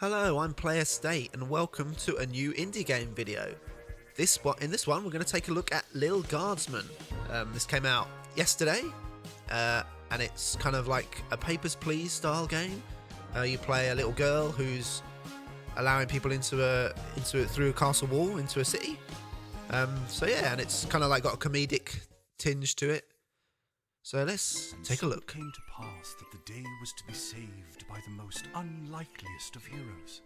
Hello, I'm Player State, and welcome to a new indie game video. In this one, we're going to take a look at Lil Guardsman. This came out yesterday, and it's kind of like a Papers, Please style game. You play a little girl who's allowing people into through a castle wall into a city. And it's kind of like got a comedic tinge to it. So let's take a look. It came to pass that the day was to be saved by the most unlikeliest of heroes,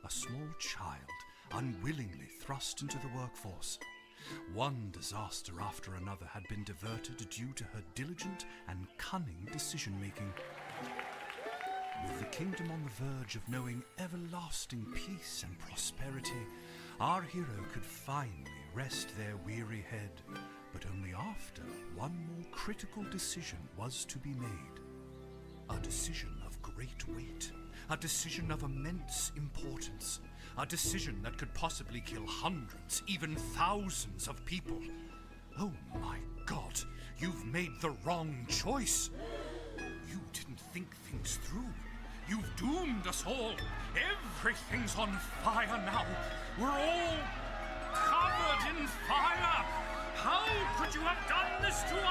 a small child unwillingly thrust into the workforce. One disaster after another had been diverted due to her diligent and cunning decision-making. With the kingdom on the verge of knowing everlasting peace and prosperity, our hero could finally rest their weary head, but only after one more critical decision was to be made. A decision of great weight, a decision of immense importance, a decision that could possibly kill hundreds, even thousands of people. Oh my God, you've made the wrong choice. You didn't think things through. You've doomed us all. Everything's on fire now. We're all covered in fire. How could you have done this to us?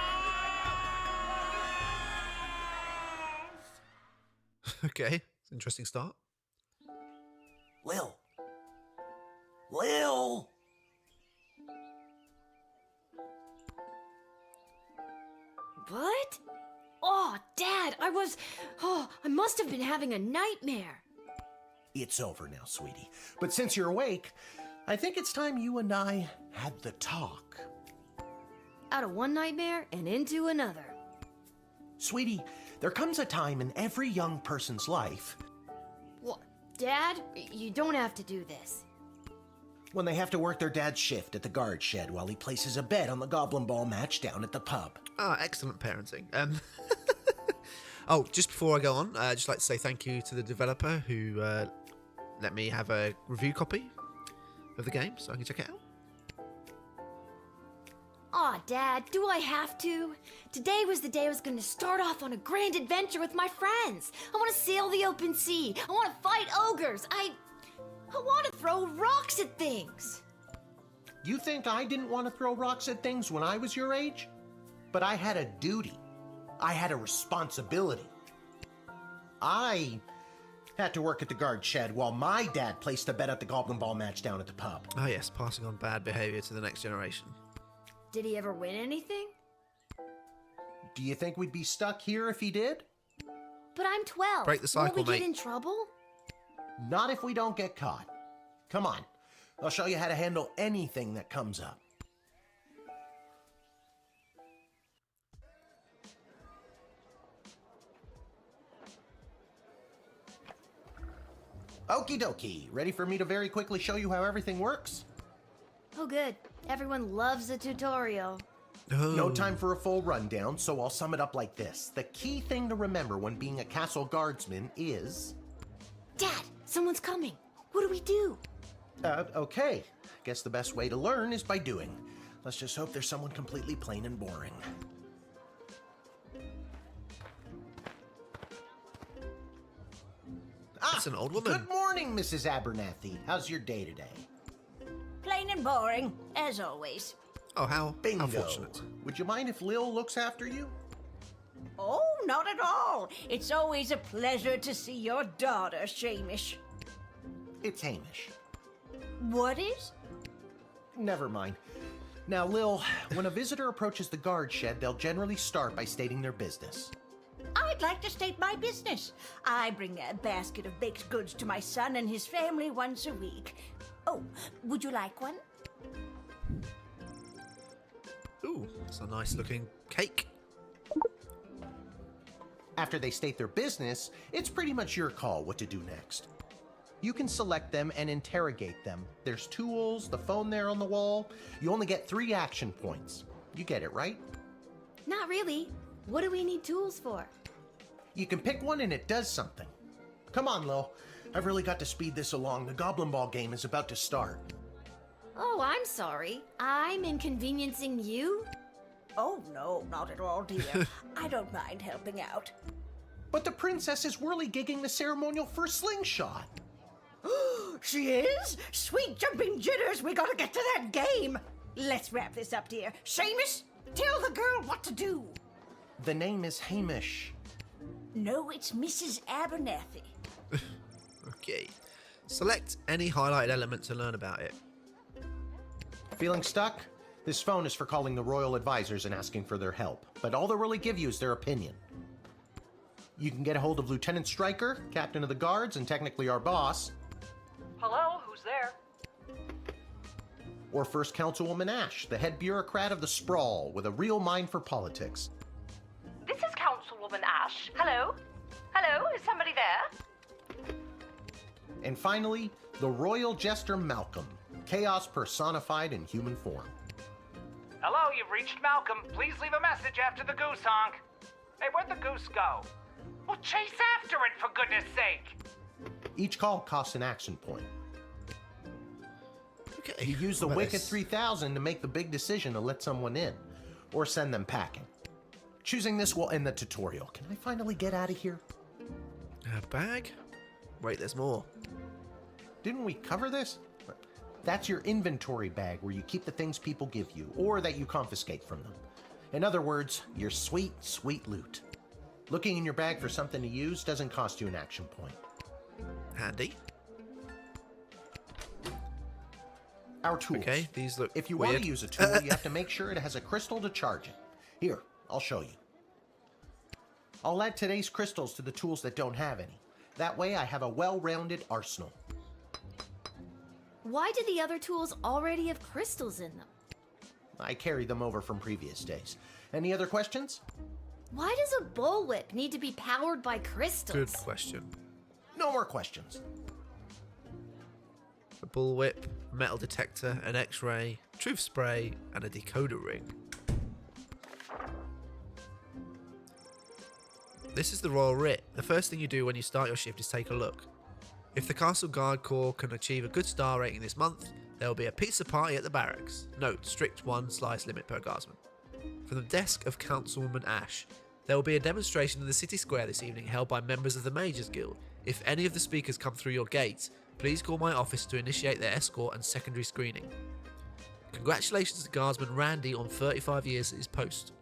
Okay, it's an interesting start. Lil! What? Oh, Dad, I must have been having a nightmare. It's over now, sweetie. But since you're awake, I think it's time you and I had the talk. Out of one nightmare and into another. Sweetie, there comes a time in every young person's life What? Dad, you don't have to do this. when they have to work their dad's shift at the guard shed while he places a bet on the goblin ball match down at the pub. Ah, excellent parenting. Just before I go on, I'd just like to say thank you to the developer who let me have a review copy of the game so I can check it out. Aw, Dad, do I have to? Today was the day I was going to start off on a grand adventure with my friends. I want to sail the open sea. I want to fight ogres. I want to throw rocks at things. You think I didn't want to throw rocks at things when I was your age? But I had a duty. I had a responsibility. I had to work at the guard shed while my dad placed a bet at the goblin ball match down at the pub. Oh yes, passing on bad behaviour to the next generation. Did he ever win anything? Do you think we'd be stuck here if he did? But I'm 12. Break the cycle, Won't we mate. get in trouble? Not if we don't get caught. Come on, I'll show you how to handle anything that comes up. Okie dokie, ready for me to very quickly show you how everything works? Oh, good. Everyone loves a tutorial. No time for a full rundown, so I'll sum it up like this. The key thing to remember when being a castle guardsman is... Dad, someone's coming. What do we do? Okay. Guess the best way to learn is by doing. Let's just hope there's someone completely plain and boring. That's an old woman. Good morning, Mrs. Abernathy. How's your day today? Plain and boring, as always. Oh, how Bingo. fortunate. Would you mind if Lil looks after you? Oh, not at all. It's always a pleasure to see your daughter, Shamish. It's Hamish. What is? Never mind. Now, Lil, when a visitor approaches the guard shed, they'll generally start by stating their business. I'd like to state my business. I bring a basket of baked goods to my son and his family once a week. Oh, would you like one? Ooh, that's a nice looking cake. After they state their business, it's pretty much your call what to do next. You can select them and interrogate them. There's tools, the phone there on the wall. You only get 3 action points. You get it, right? Not really. What do we need tools for? You can pick one and it does something. Come on, Lil. I've really got to speed this along. The Goblin Ball game is about to start. Oh, I'm sorry. I'm inconveniencing you? Oh, no, not at all, dear. I don't mind helping out. But the princess is whirly-gigging the ceremonial for a slingshot. she is? Sweet jumping jitters, we gotta get to that game. Let's wrap this up, dear. Seamus, tell the girl what to do. The name is Hamish. No, it's Mrs. Abernathy. Okay. Select any highlighted element to learn about it. Feeling stuck? This phone is for calling the royal advisors and asking for their help, but all they'll really give you is their opinion. You can get a hold of Lieutenant Stryker, Captain of the Guards, and technically our boss. Hello, who's there? Or First Councilwoman Ash, the head bureaucrat of the Sprawl, with a real mind for politics. This is Councilwoman Ash. Hello? Hello, is somebody there? And finally, the Royal Jester Malcolm, chaos personified in human form. Hello, you've reached Malcolm. Please leave a message after the goose honk. Hey, where'd the goose go? Well, chase after it, for goodness sake! Each call costs an action point. Okay. You use the what about Wicked this? 3000 to make the big decision to let someone in, or send them packing. Choosing this will end the tutorial. Can I finally get out of here? A bag? Wait, there's more. Didn't we cover this? That's your inventory bag where you keep the things people give you, or that you confiscate from them. In other words, your sweet, sweet loot. Looking in your bag for something to use doesn't cost you an action point. Handy. Our tools. Okay, these look If you weird. want to use a tool, you have to make sure it has a crystal to charge it. Here, I'll show you. I'll add today's crystals to the tools that don't have any. That way I have a well-rounded arsenal. Why do the other tools already have crystals in them? I carried them over from previous days. Any other questions? Why does a bullwhip need to be powered by crystals? Good question. No more questions. A bullwhip, a metal detector, an X-ray, truth spray, and a decoder ring. This is the Royal Writ. The first thing you do when you start your shift is take a look. If the Castle Guard Corps can achieve a good star rating this month, there will be a pizza party at the barracks. Note, strict 1 slice limit per guardsman. From the desk of Councilwoman Ash, there will be a demonstration in the city square this evening held by members of the Majors Guild. If any of the speakers come through your gate, please call my office to initiate their escort and secondary screening. Congratulations to Guardsman Randy on 35 years at his post.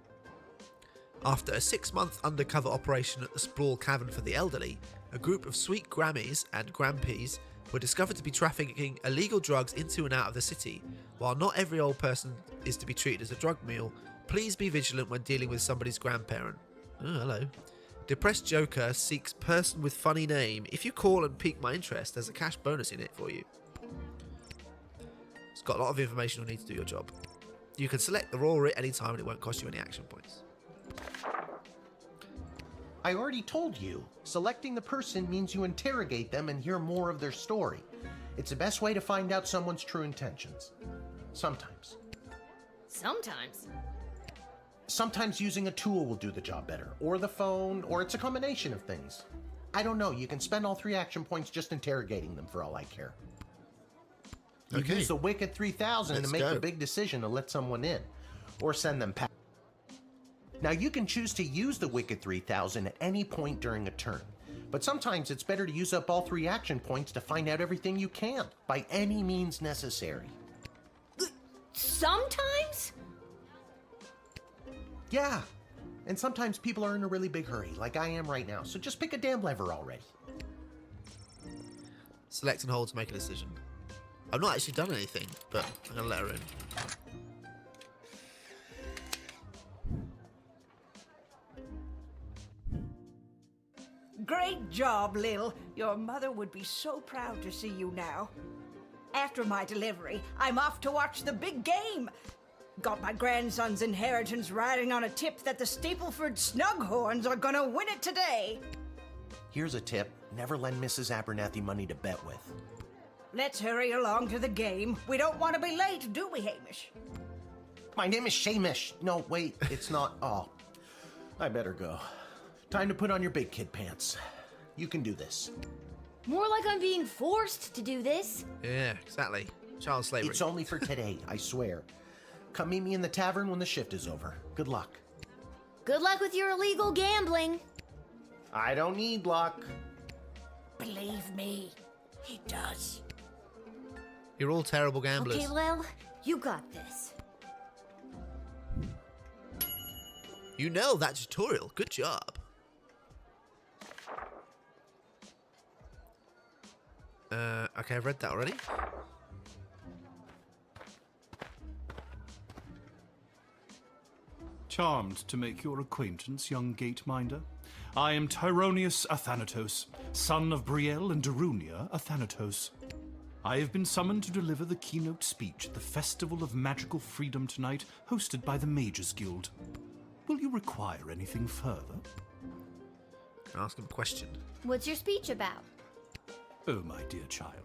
After a 6-month undercover operation at the Sprawl Cavern for the Elderly, a group of sweet Grammies and Grampies were discovered to be trafficking illegal drugs into and out of the city. While not every old person is to be treated as a drug mule, please be vigilant when dealing with somebody's grandparent. Oh, hello. Depressed Joker seeks person with funny name. If you call and pique my interest, there's a cash bonus in it for you. It's got a lot of information you'll need to do your job. You can select the Royal Writ anytime and it won't cost you any action points. I already told you, selecting the person means you interrogate them and hear more of their story. It's the best way to find out someone's true intentions. Sometimes. Sometimes. Sometimes using a tool will do the job better, or the phone, or it's a combination of things. I don't know, you can spend all 3 action points just interrogating them for all I care. You Okay. use the Wicked 3000 Let's to make go. the big decision to let someone in, or send them packing. Now you can choose to use the Wicked 3000 at any point during a turn, but sometimes it's better to use up all 3 action points to find out everything you can, by any means necessary. Sometimes? Yeah, and sometimes people are in a really big hurry, like I am right now, so just pick a damn lever already. Select and hold to make a decision. I've not actually done anything, but I'm going to let her in. Great job, Lil. Your mother would be so proud to see you now. After my delivery, I'm off to watch the big game. Got my grandson's inheritance riding on a tip that the Stapleford Snughorns are gonna win it today. Here's a tip, never lend Mrs. Abernathy money to bet with. Let's hurry along to the game. We don't want to be late, do we, Hamish? My name is Shamish. No, wait, it's not. Oh, I better go. Time to put on your big kid pants. You can do this. More like I'm being forced to do this. Yeah, exactly. Child slavery. It's only for today, I swear. Come meet me in the tavern when the shift is over. Good luck. Good luck with your illegal gambling. I don't need luck. Believe me, he does. You're all terrible gamblers. Okay, Lil, you got this. You nailed that tutorial. Good job. Okay, I've read that already. Charmed to make your acquaintance, young Gateminder. I am Tyronius Athanatos, son of Brielle and Darunia Athanatos. I have been summoned to deliver the keynote speech at the Festival of Magical Freedom tonight, hosted by the Mages Guild. Will you require anything further? Can I ask him a question? What's your speech about? Oh, my dear child.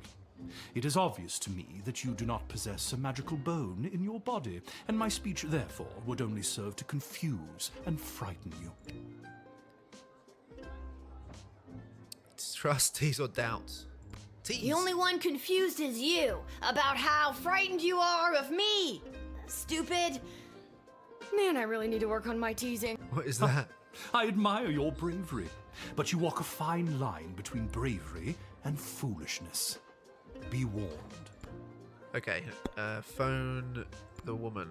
It is obvious to me that you do not possess a magical bone in your body, and my speech, therefore, would only serve to confuse and frighten you. Trust, tease, or doubt? Tease. The only one confused is you about how frightened you are of me. Stupid. Man, I really need to work on my teasing. What is that? I admire your bravery, but you walk a fine line between bravery and foolishness. Be warned. Okay, phone the woman.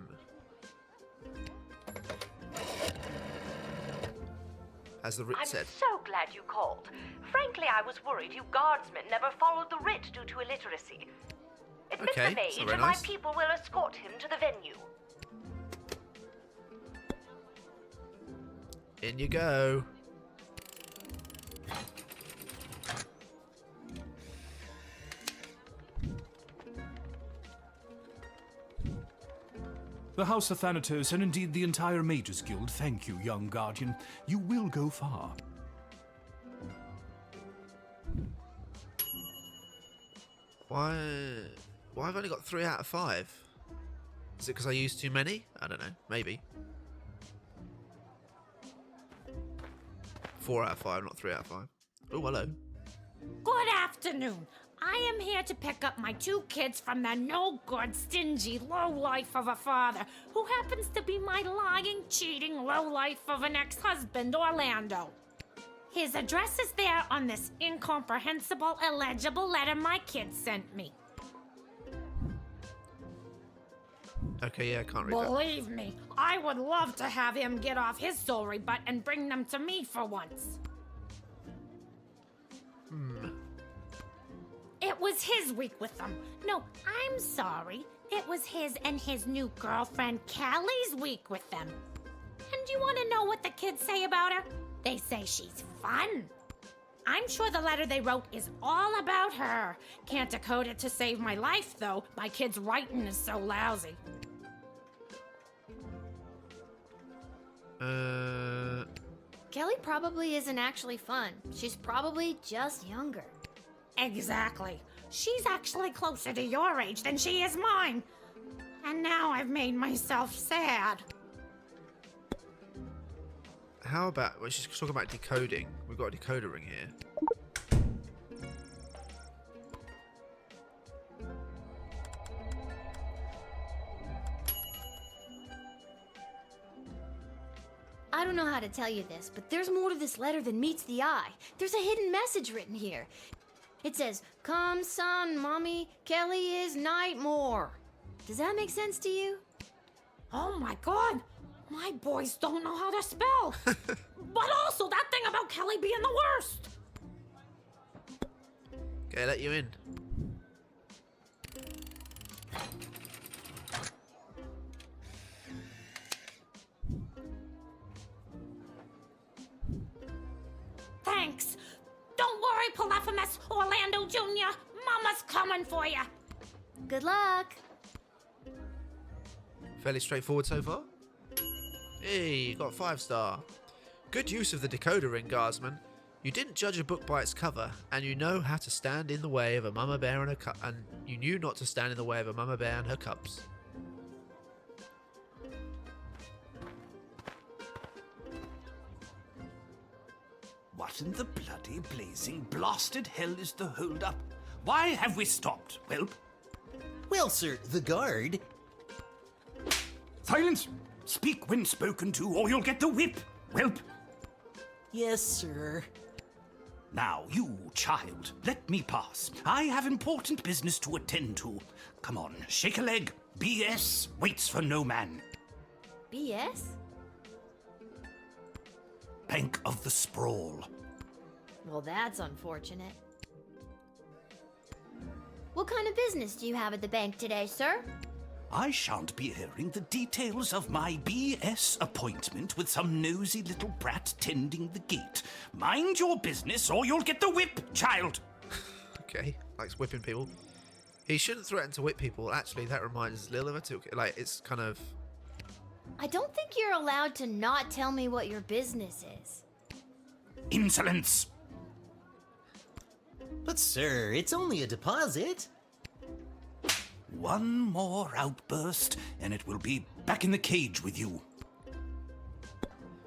As the writ I'm said. so glad you called. Frankly, I was worried you guardsmen never followed the writ due to illiteracy. Admit Okay, the that's mage, very and nice. my people will escort him to the venue. In you go. The House of Thanatos, and indeed the entire Mages Guild, thank you, young guardian. You will go far. Why have I only got 3 out of 5? Is it because I used too many? I don't know. Maybe. 4 out of 5, not 3 out of 5. Oh, hello. Good afternoon. I am here to pick up my 2 kids from the no-good, stingy lowlife of a father who happens to be my lying, cheating lowlife of an ex-husband, Orlando. His address is there on this incomprehensible, illegible letter my kids sent me. Okay, yeah, I can't read that. Believe me, I would love to have him get off his sorry butt and bring them to me for once. It was his week with them. No, I'm sorry. It was his and his new girlfriend Callie's week with them. And you want to know what the kids say about her? They say she's fun. I'm sure the letter they wrote is all about her. Can't decode it to save my life, though. My kid's writing is so lousy. Kelly probably isn't actually fun. She's probably just younger. Exactly. She's actually closer to your age than she is mine. And now I've made myself sad. How about, well, she's talking about decoding. We've got a decoder ring here. I don't know how to tell you this, but there's more to this letter than meets the eye. There's a hidden message written here. It says, "Come, son, mommy, Kelly is Nightmare." Does that make sense to you? Oh my god! My boys don't know how to spell! But also that thing about Kelly being the worst! Okay, let you in. Thanks! Don't worry, Polyphemus, Orlando Jr. Mama's coming for you! Good luck. Fairly straightforward so far. Hey, you got 5-star. Good use of the decoder ring, Guardsman. You didn't judge a book by its cover, and you know how to stand in the way of a mama bear and her and you knew not to stand in the way of a mama bear and her cubs. What in the bloody blazing blasted hell is the hold-up? Why have we stopped, Whelp? Well, sir, the guard. Silence! Speak when spoken to, or you'll get the whip, Whelp. Yes, sir. Now, you, child, let me pass. I have important business to attend to. Come on, shake a leg. BS waits for no man. BS? Bank of the Sprawl. Well, that's unfortunate. What kind of business do you have at the bank today, sir? I shan't be hearing the details of my BS appointment with some nosy little brat tending the gate. Mind your business or you'll get the whip, child. Okay, likes whipping people. He shouldn't threaten to whip people. Actually, that reminds Lil of a like, it's kind of... I don't think you're allowed to not tell me what your business is. Insolence! But sir, it's only a deposit. One more outburst, and it will be back in the cage with you. Yeah,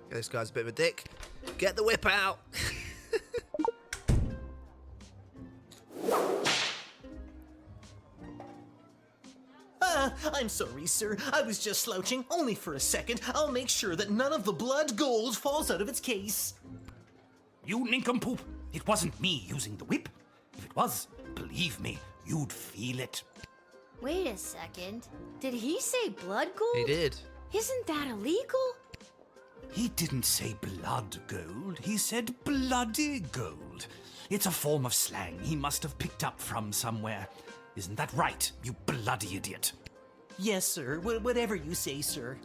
this guy's a bit of a dick. Get the whip out! I'm sorry, sir. I was just slouching, only for a second. I'll make sure that none of the blood gold falls out of its case. You nincompoop! It wasn't me using the whip. If it was, believe me, you'd feel it. Wait a second. Did he say blood gold? He did. Isn't that illegal? He didn't say blood gold, he said bloody gold. It's a form of slang he must have picked up from somewhere. Isn't that right, you bloody idiot? Yes, sir. Whatever you say, sir.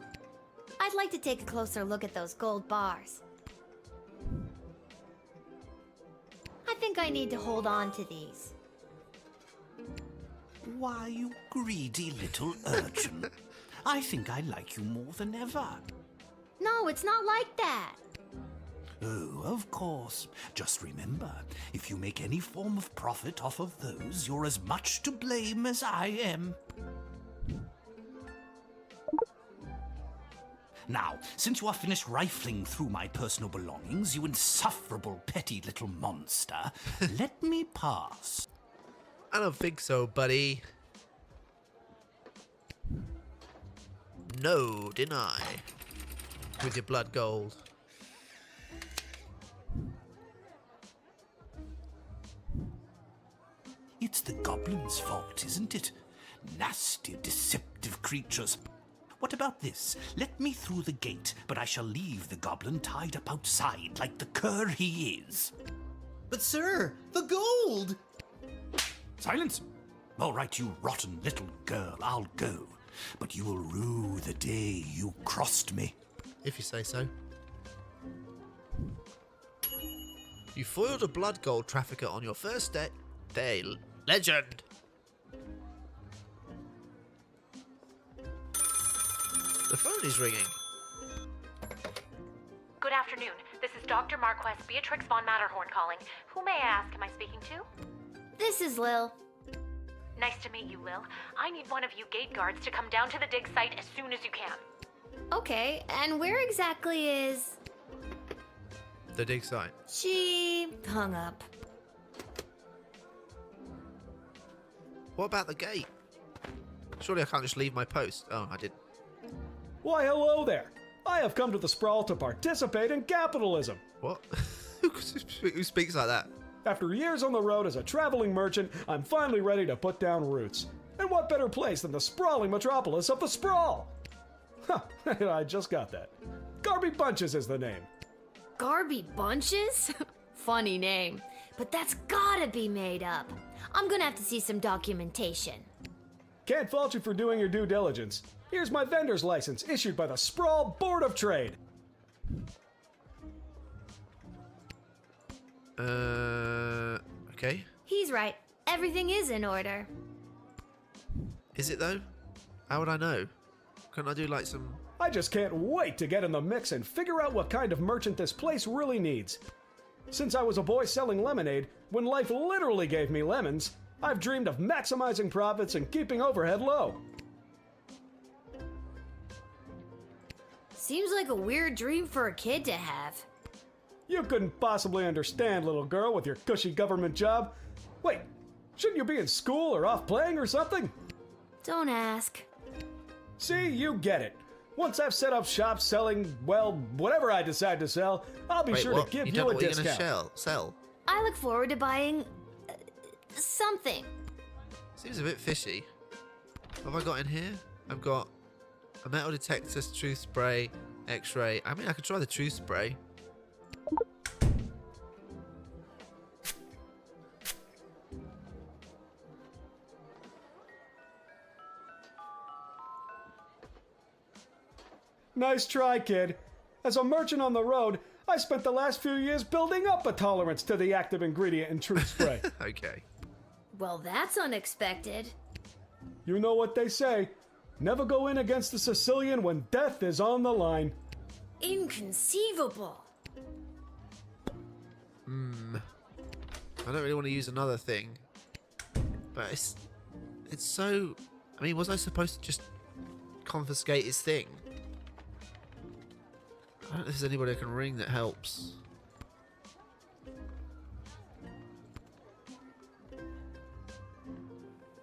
I'd like to take a closer look at those gold bars. I think I need to hold on to these. Why, you greedy little urchin. I think I like you more than ever. No, it's not like that. Oh, of course. Just remember, if you make any form of profit off of those, you're as much to blame as I am. Now, since you are finished rifling through my personal belongings, you insufferable petty little monster, let me pass. I don't think so, buddy. No, deny. With your blood gold. It's the goblins' fault, isn't it? Nasty, deceptive creatures. What about this? Let me through the gate, but I shall leave the goblin tied up outside like the cur he is. But sir, the gold! Silence! All right, you rotten little girl, I'll go. But you will rue the day you crossed me. If you say so. You foiled a blood gold trafficker on your first day. Legend! The phone is ringing. Good afternoon. This is Dr. Marquess Beatrix von Matterhorn calling. Who may I ask am I speaking to? This is Lil. Nice to meet you, Lil. I need one of you gate guards to come down to the dig site as soon as you can. Okay, and where exactly is... The dig site. She hung up. What about the gate? Surely I can't just leave my post. Oh, I didn't. Why, hello there. I have come to the Sprawl to participate in capitalism. What? Who speaks like that? After years on the road as a traveling merchant, I'm finally ready to put down roots. And what better place than the sprawling metropolis of the Sprawl? Huh, I just got that. Garby Bunches is the name. Garby Bunches? Funny name. But that's gotta be made up. I'm gonna have to see some documentation. Can't fault you for doing your due diligence. Here's my vendor's license issued by the Sprawl Board of Trade. Okay. He's right. Everything is in order. Is it though? How would I know? Couldn't I do like some... I just can't wait to get in the mix and figure out what kind of merchant this place really needs. Since I was a boy selling lemonade, when life literally gave me lemons, I've dreamed of maximizing profits and keeping overhead low. Seems like a weird dream for a kid to have. You couldn't possibly understand, little girl, with your cushy government job. Wait, shouldn't you be in school or off playing or something? Don't ask. See, you get it. Once I've set up shop selling, well, whatever I decide to sell, I'll be Wait, sure what? to give you you don't know a what you're discount. gonna sell? I look forward to buying something. Seems a bit fishy. What have I got in here? I've got a metal detector, truth spray, X-ray. I mean, I could try the truth spray. Nice try, kid. As a merchant on the road, I spent the last few years building up a tolerance to the active ingredient in truth spray. Okay. Well, that's unexpected. You know what they say. Never go in against the Sicilian when death is on the line. Inconceivable. I don't really want to use another thing. But it's so... I mean, was I supposed to just confiscate his thing? I don't know if there's anybody I can ring that helps.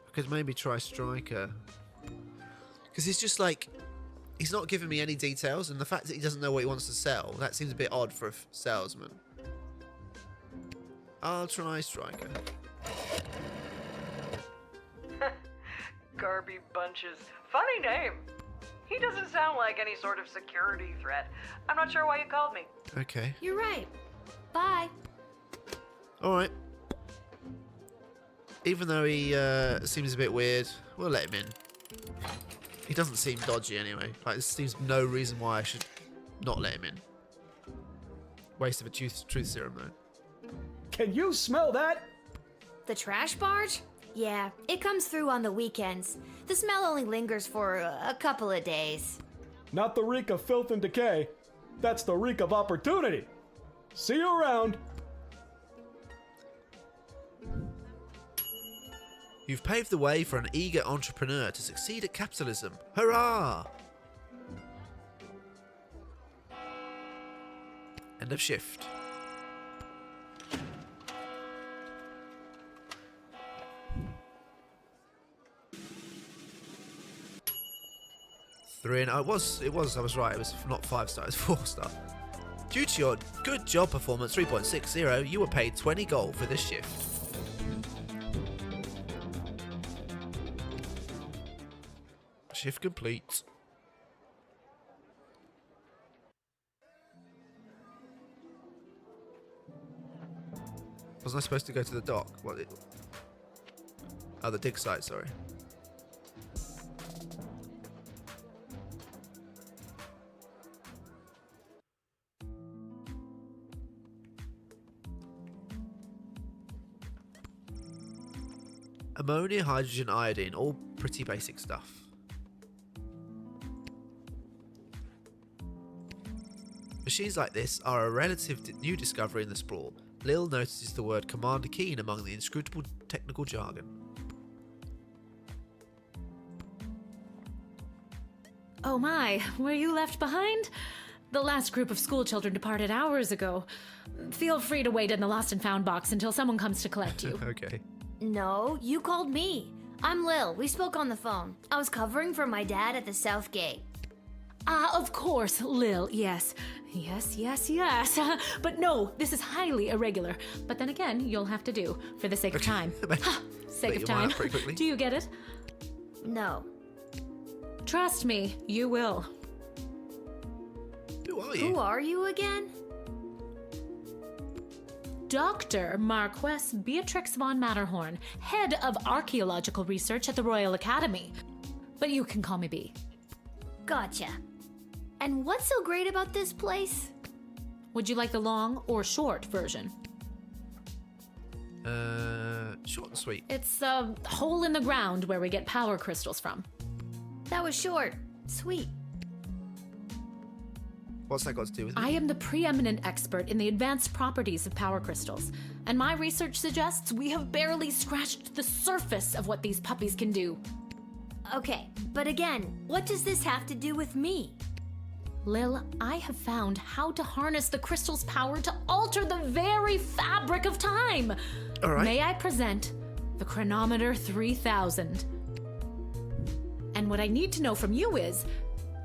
I could maybe try Striker. Because he's just like... He's not giving me any details, and the fact that he doesn't know what he wants to sell, that seems a bit odd for a salesman. I'll try Striker. Garby Bunches. Funny name. He doesn't sound like any sort of security threat. I'm not sure why you called me. Okay. You're right. Bye. Alright. Even though he seems a bit weird, we'll let him in. He doesn't seem dodgy anyway. Like, there seems no reason why I should not let him in. Waste of a truth serum, though. Can you smell that? The trash barge? Yeah, it comes through on the weekends. The smell only lingers for a couple of days. Not the reek of filth and decay. That's the reek of opportunity. See you around. You've paved the way for an eager entrepreneur to succeed at capitalism. Hurrah! End of shift. Three and I was right, it was not 5 stars, it was 4 star. Due to your good job performance 3.60, you were paid 20 gold for this shift. Shift complete. Wasn't I supposed to go to the dock? What? Oh, the dig site, sorry. Ammonia, hydrogen, iodine, all pretty basic stuff. Machines like this are a relative new discovery in the sprawl. Lil notices the word Commander Keen among the inscrutable technical jargon. Oh my, were you left behind? The last group of schoolchildren departed hours ago. Feel free to wait in the lost and found box until someone comes to collect you. Okay. No, you called me. I'm Lil. We spoke on the phone. I was covering for my dad at the South Gate. Ah, of course, Lil, yes. Yes. But no, this is highly irregular. But then again, you'll have to do, for the sake of time. Sake of time. Do you get it? No. Trust me, you will. Who are you? Who are you again? Dr. Marquess Beatrix von Matterhorn, head of archaeological research at the Royal Academy. But you can call me B. Gotcha. And what's so great about this place? Would you like the long or short version? Short and sweet. It's a hole in the ground where we get power crystals from. That was short. Sweet. What's that got to do with it? I am the preeminent expert in the advanced properties of power crystals, and my research suggests we have barely scratched the surface of what these puppies can do. Okay, but again, what does this have to do with me? Lil, I have found how to harness the crystal's power to alter the very fabric of time. All right. May I present the Chronometer 3000? And what I need to know from you is,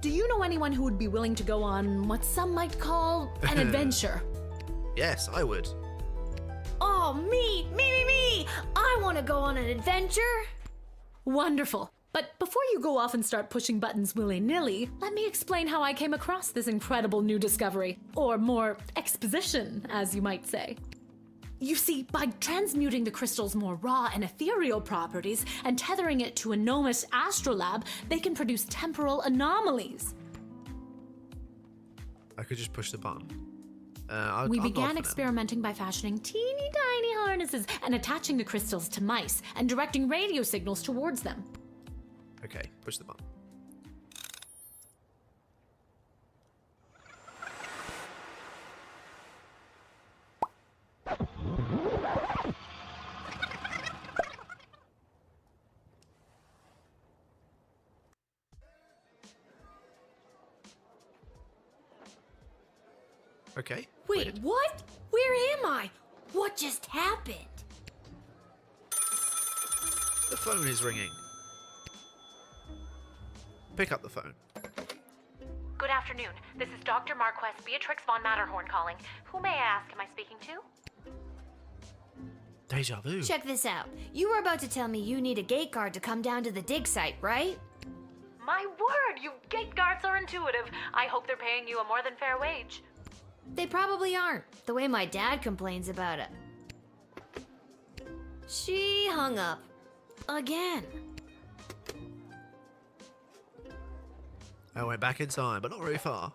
do you know anyone who would be willing to go on what some might call an adventure? Yes, I would. Oh, Oh, me! I want to go on an adventure. Wonderful. But before you go off and start pushing buttons willy-nilly, let me explain how I came across this incredible new discovery, or more exposition, as you might say. You see, by transmuting the crystal's more raw and ethereal properties and tethering it to a gnomish astrolab, they can produce temporal anomalies. I could just push the button. We began experimenting by fashioning teeny tiny harnesses and attaching the crystals to mice and directing radio signals towards them. Okay, push the button. Okay. Wait, weird. what? Where am I? What just happened? The phone is ringing. Pick up the phone. Good afternoon. This is Dr. Marquess Beatrix von Matterhorn calling. Who may I ask am I speaking to? Deja vu. Check this out. You were about to tell me you need a gate guard to come down to the dig site, right? My word, you gate guards are intuitive. I hope they're paying you a more than fair wage. They probably aren't, the way my dad complains about it. She hung up. Again. I went back in time, but not very far.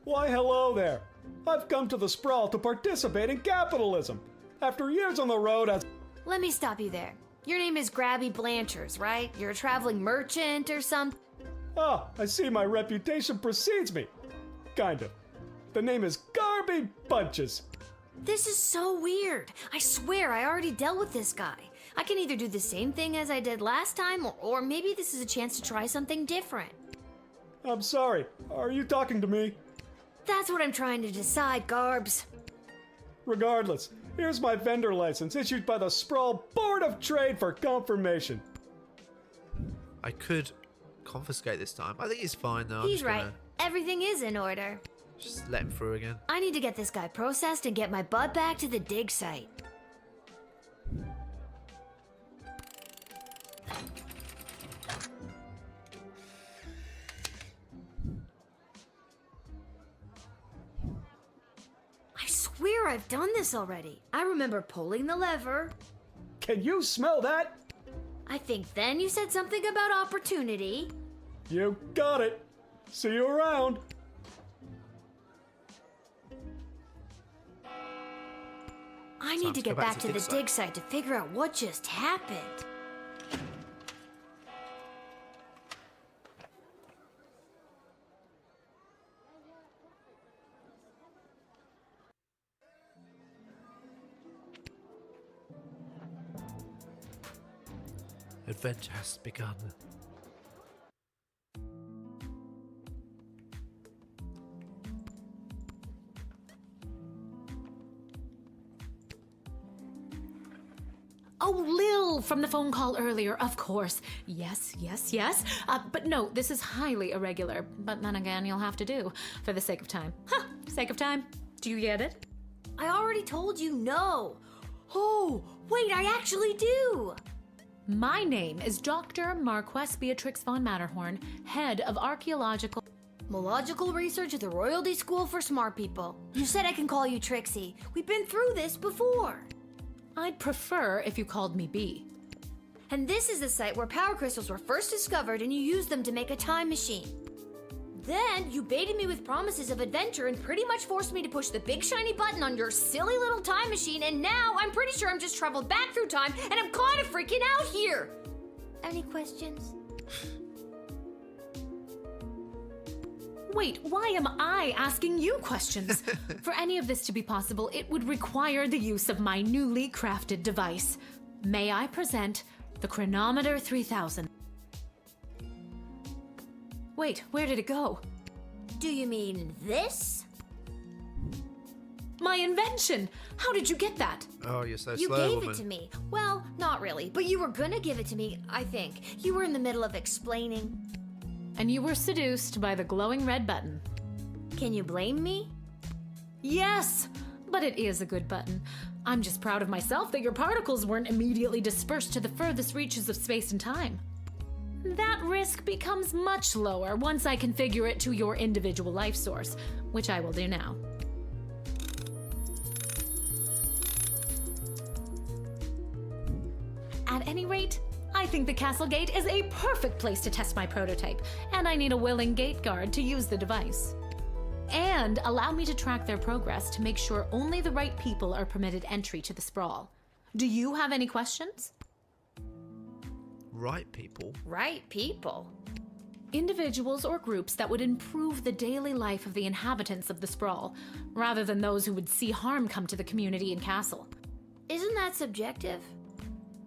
Why, hello there. I've come to the Sprawl to participate in capitalism. After years on the road as... Let me stop you there. Your name is Grabby Blanchers, right? You're a traveling merchant or something? Ah, I see my reputation precedes me. Kind of. The name is Garby Bunches. This is so weird. I swear I already dealt with this guy. I can either do the same thing as I did last time, or maybe this is a chance to try something different. I'm sorry. Are you talking to me? That's what I'm trying to decide, Garbs. Regardless, here's my vendor license issued by the Sprawl Board of Trade for confirmation. I could confiscate this time. I think he's fine though. He's right. Everything is in order. Just let him through again. I need to get this guy processed and get my butt back to the dig site. I swear I've done this already. I remember pulling the lever. Can you smell that? I think then you said something about opportunity. You got it. See you around. I need to get back to the dig site to figure out what just happened. Adventure has begun. Oh, Lil from the phone call earlier, of course. Yes. But no, this is highly irregular. But then again, you'll have to do, for the sake of time. Sake of time. Do you get it? I already told you no. Oh, wait, I actually do. My name is Dr. Marquess Beatrix von Matterhorn, head of archaeological... Mological research at the Royalty School for Smart People. You said I can call you Trixie. We've been through this before. I'd prefer if you called me B. And this is the site where power crystals were first discovered and you used them to make a time machine. Then you baited me with promises of adventure and pretty much forced me to push the big shiny button on your silly little time machine, and now I'm pretty sure I'm just traveled back through time and I'm kind of freaking out here. Any questions? Wait, why am I asking you questions? For any of this to be possible, it would require the use of my newly crafted device. May I present the Chronometer 3000? Wait, where did it go? Do you mean this? My invention! How did you get that? Oh, you're so You slow, gave woman. it to me. Well, not really, but you were gonna give it to me, I think. You were in the middle of explaining. And you were seduced by the glowing red button. Can you blame me? Yes! But but it is a good button. I'm just proud of myself that your particles weren't immediately dispersed to the furthest reaches of space and time. That risk becomes much lower once I configure it to your individual life source, which I will do now. At any rate, I think the castle gate is a perfect place to test my prototype, and I need a willing gate guard to use the device. And allow me to track their progress to make sure only the right people are permitted entry to the sprawl. Do you have any questions? Right people? Right people? Individuals or groups that would improve the daily life of the inhabitants of the sprawl, rather than those who would see harm come to the community and castle. Isn't that subjective?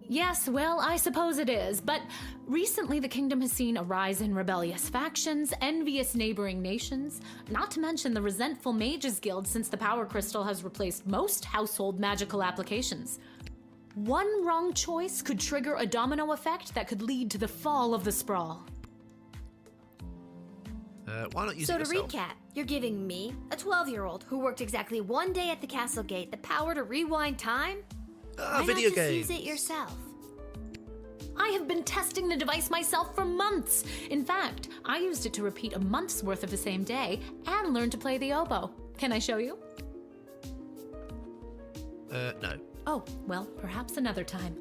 Yes, well, I suppose it is, but recently the kingdom has seen a rise in rebellious factions, envious neighboring nations, not to mention the resentful mages guild since the power crystal has replaced most household magical applications. One wrong choice could trigger a domino effect that could lead to the fall of the sprawl. Why not use So it to yourself? recap, you're giving me, a 12-year-old who worked exactly one day at the castle gate, the power to rewind time? Why Video not just games. use it yourself? I have been testing the device myself for months. In fact, I used it to repeat a month's worth of the same day and learn to play the oboe. Can I show you? No. Oh, well, perhaps another time.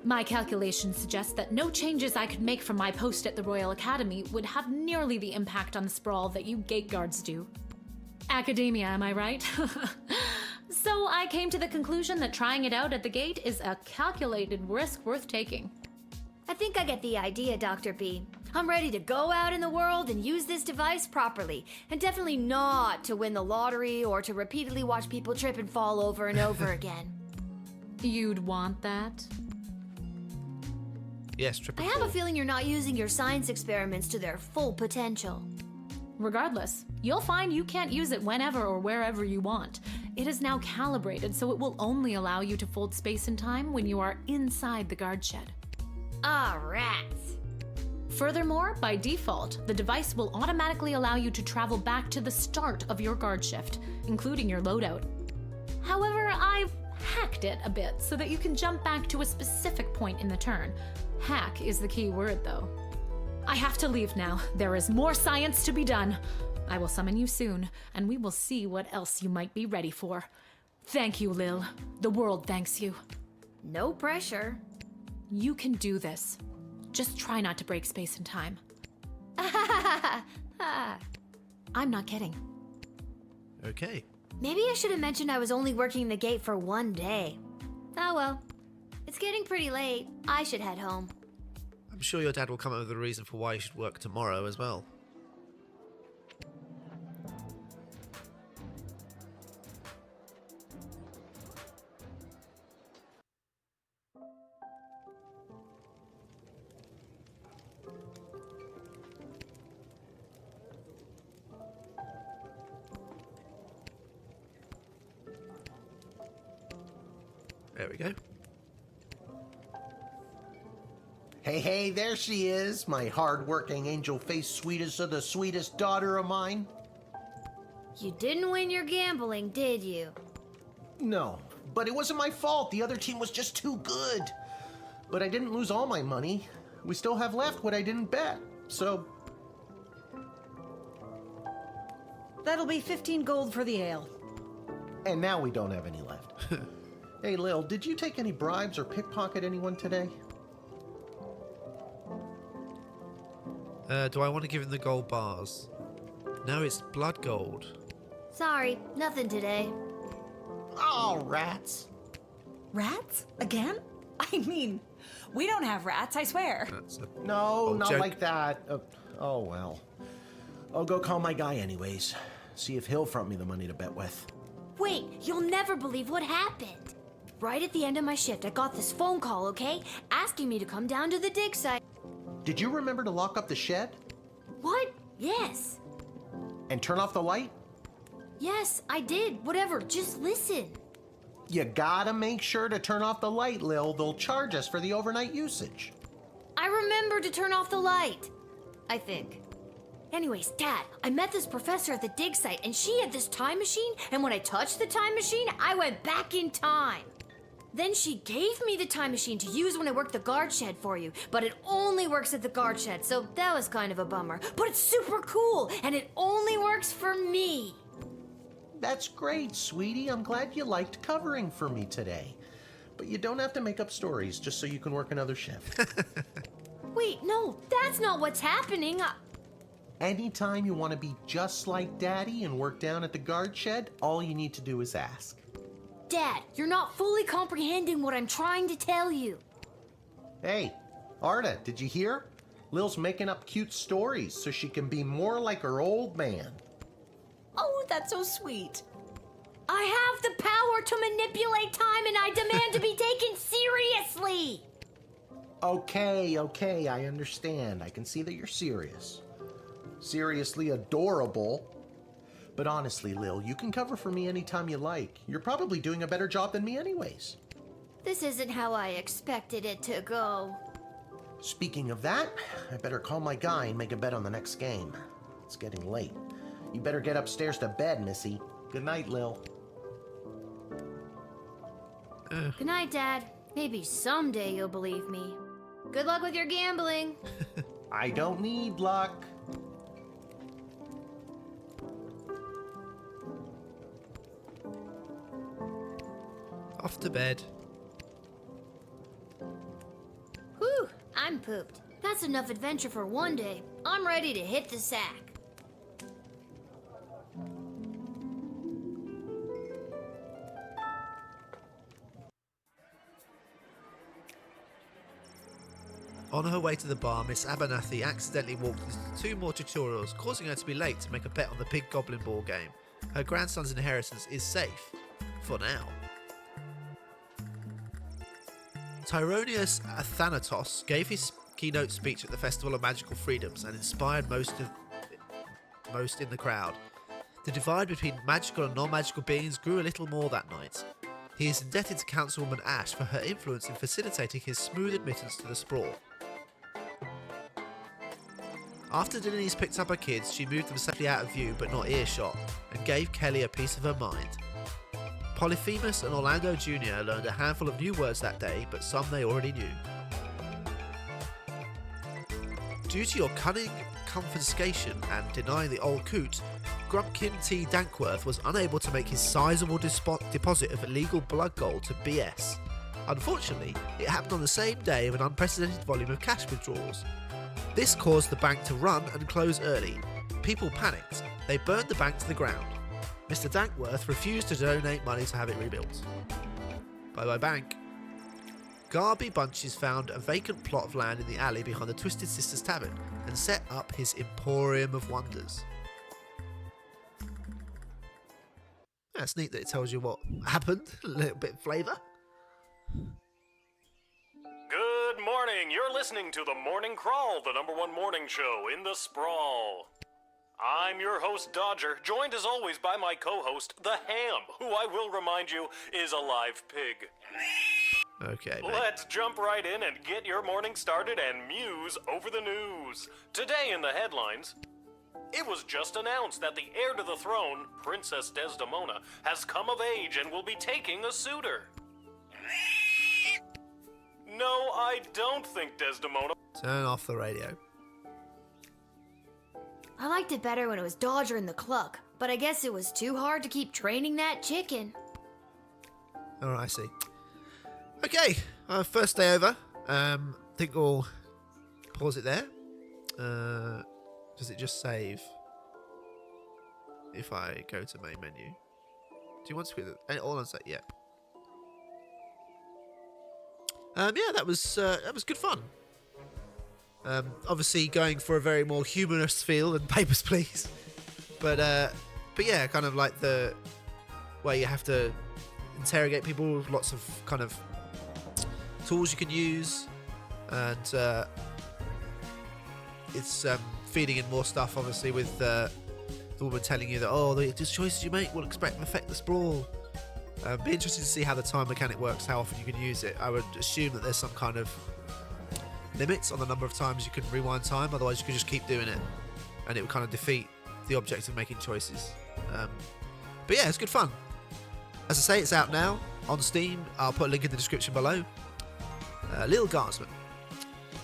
My calculations suggest that no changes I could make from my post at the Royal Academy would have nearly the impact on the sprawl that you gate guards do. Academia, am I right? So I came to the conclusion that trying it out at the gate is a calculated risk worth taking. I think I get the idea, Dr. B. I'm ready to go out in the world and use this device properly, and definitely not to win the lottery or to repeatedly watch people trip and fall over and over again. You'd want that? Yes, triple I have four. a feeling you're not using your science experiments to their full potential. Regardless, you'll find you can't use it whenever or wherever you want. It is now calibrated, so it will only allow you to fold space and time when you are inside the guard shed. Ah, rats. Furthermore, by default, the device will automatically allow you to travel back to the start of your guard shift, including your loadout. However, I've hacked it a bit so that you can jump back to a specific point in the turn. Hack is the key word, though. I have to leave now. There is more science to be done. I will summon you soon, and we will see what else you might be ready for. Thank you, Lil. The world thanks you. No pressure. You can do this. Just try not to break space and time. I'm not kidding. Okay. Maybe I should have mentioned I was only working the gate for one day. Oh well. It's getting pretty late. I should head home. I'm sure your dad will come up with a reason for why you should work tomorrow as well. There we go. Hey, there she is, my hard-working, angel-faced sweetest of the sweetest daughter of mine. You didn't win your gambling, did you? No, but it wasn't my fault. The other team was just too good. But I didn't lose all my money. We still have left what I didn't bet, so... That'll be 15 gold for the ale. And now we don't have any left. Hey, Lil, did you take any bribes or pickpocket anyone today? Do I want to give him the gold bars? No, it's blood gold. Sorry, nothing today. Oh, rats. Rats? Again? I mean, we don't have rats, I swear. That's a No, old not joke. like that. Oh, well. I'll go call my guy anyways. See if he'll front me the money to bet with. Wait, you'll never believe what happened. Right at the end of my shift, I got this phone call, okay? Asking me to come down to the dig site. Did you remember to lock up the shed? What? Yes. And turn off the light? Yes, I did. Whatever, just listen. You gotta make sure to turn off the light, Lil. They'll charge us for the overnight usage. I remember to turn off the light. I think. Anyways, Dad, I met this professor at the dig site, and she had this time machine, and when I touched the time machine, I went back in time. Then she gave me the time machine to use when I worked the guard shed for you, but it only works at the guard shed, so that was kind of a bummer. But it's super cool, and it only works for me. That's great, sweetie. I'm glad you liked covering for me today. But you don't have to make up stories just so you can work another shift. Wait, no, that's not what's happening. Anytime you want to be just like Daddy and work down at the guard shed, all you need to do is ask. Dad, you're not fully comprehending what I'm trying to tell you. Hey, Arda, did you hear? Lil's making up cute stories so she can be more like her old man. Oh, that's so sweet. I have the power to manipulate time, and I demand to be taken seriously. Okay, I understand. I can see that you're serious. Seriously adorable. But honestly, Lil, you can cover for me anytime you like. You're probably doing a better job than me anyways. This isn't how I expected it to go. Speaking of that, I better call my guy and make a bet on the next game. It's getting late. You better get upstairs to bed, Missy. Good night, Lil. Good night, Dad. Maybe someday you'll believe me. Good luck with your gambling. I don't need luck. Off to bed. Whew, I'm pooped. That's enough adventure for one day. I'm ready to hit the sack. On her way to the bar, Miss Abernathy accidentally walked into 2 more tutorials, causing her to be late to make a bet on the Big Goblin Ball game. Her grandson's inheritance is safe. For now. Tyronius Athanatos gave his keynote speech at the Festival of Magical Freedoms and inspired most in the crowd. The divide between magical and non-magical beings grew a little more that night. He is indebted to Councilwoman Ash for her influence in facilitating his smooth admittance to the sprawl. After Denise picked up her kids, she moved them safely out of view but not earshot, and gave Kelly a piece of her mind. Polyphemus and Orlando Jr. learned a handful of new words that day, but some they already knew. Due to your cunning confiscation and denying the old coot, Grumpkin T. Dankworth was unable to make his sizable deposit of illegal blood gold to BS. Unfortunately, it happened on the same day of an unprecedented volume of cash withdrawals. This caused the bank to run and close early. People panicked. They burned the bank to the ground. Mr. Dankworth refused to donate money to have it rebuilt. Bye-bye bank. Garby Bunches found a vacant plot of land in the alley behind the Twisted Sisters Tavern and set up his Emporium of Wonders. That's neat that it tells you what happened, a little bit of flavour. Good morning, you're listening to The Morning Crawl, the #1 morning show in the sprawl. I'm your host, Dodger, joined as always by my co-host, The Ham, who I will remind you is a live pig. Okay, mate. Let's jump right in and get your morning started and muse over the news. Today in the headlines, it was just announced that the heir to the throne, Princess Desdemona, has come of age and will be taking a suitor. No, I don't think Desdemona... Turn off the radio. I liked it better when it was Dodger in the cluck, but I guess it was too hard to keep training that chicken. Alright, I see. Okay, first day over. Think we'll pause it there. Does it just save if I go to main menu? Do you want to quit it? All on set? Yeah. Yeah, that was good fun. Obviously going for a very more humorous feel than Papers, Please. But yeah, kind of like the where you have to interrogate people with lots of kind of tools you can use, and it's feeding in more stuff, obviously, with the woman telling you that, oh, the choices you make will affect the sprawl. Be interested to see how the time mechanic works, how often you can use it. I would assume that there's some kind of limits on the number of times you can rewind time, otherwise you could just keep doing it. and it would kind of defeat the object of making choices. But yeah, it's good fun. As I say, it's out now on Steam. I'll put a link in the description below. Lil Guardsman.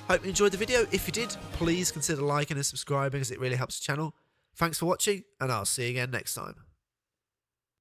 Hope you enjoyed the video. If you did, please consider liking and subscribing, as it really helps the channel. Thanks for watching, and I'll see you again next time.